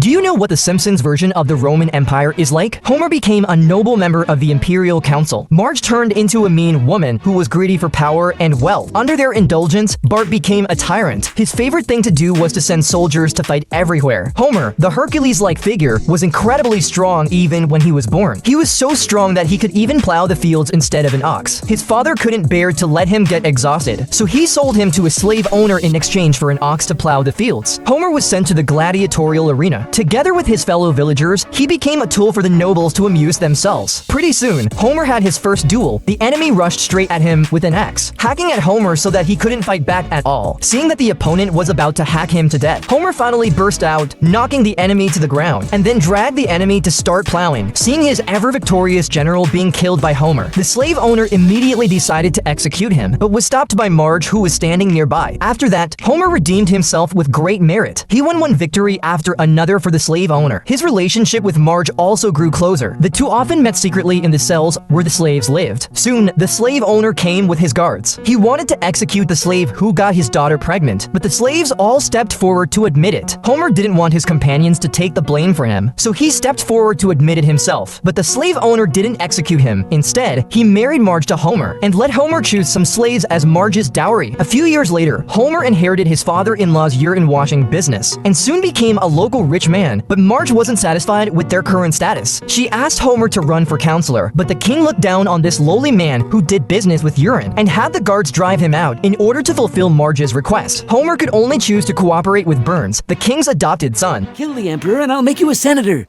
Do you know what the Simpsons version of the Roman Empire is like? Homer became a noble member of the Imperial Council. Marge turned into a mean woman who was greedy for power and wealth. Under their indulgence, Bart became a tyrant. His favorite thing to do was to send soldiers to fight everywhere. Homer, the Hercules-like figure, was incredibly strong even when he was born. He was so strong that he could even plow the fields instead of an ox. His father couldn't bear to let him get exhausted, so he sold him to a slave owner in exchange for an ox to plow the fields. Homer was sent to the gladiatorial arena. Together with his fellow villagers, he became a tool for the nobles to amuse themselves. Pretty soon, Homer had his first duel. The enemy rushed straight at him with an axe, hacking at Homer so that he couldn't fight back at all. Seeing that the opponent was about to hack him to death, Homer finally burst out, knocking the enemy to the ground, and then dragged the enemy to start plowing. Seeing his ever-victorious general being killed by Homer, the slave owner immediately decided to execute him, but was stopped by Marge, who was standing nearby. After that, Homer redeemed himself with great merit. He won one victory after another for the slave owner. His relationship with Marge also grew closer. The two often met secretly in the cells where the slaves lived. Soon, the slave owner came with his guards. He wanted to execute the slave who got his daughter pregnant, but the slaves all stepped forward to admit it. Homer didn't want his companions to take the blame for him, so he stepped forward to admit it himself. But the slave owner didn't execute him. Instead, he married Marge to Homer and let Homer choose some slaves as Marge's dowry. A few years later, Homer inherited his father-in-law's urine-washing business and soon became a local rich man, but Marge wasn't satisfied with their current status. She asked Homer to run for counselor, but the king looked down on this lowly man who did business with urine and had the guards drive him out in order to fulfill Marge's request. Homer could only choose to cooperate with Burns, the king's adopted son. Kill the emperor and I'll make you a senator.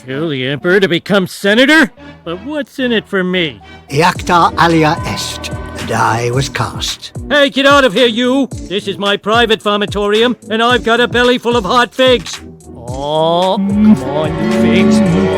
Kill the emperor to become senator? But what's in it for me? Iacta alia est. The die was cast. Hey, get out of here, you! This is my private vomitorium, and I've got a belly full of hot figs. Oh, come on, you figs.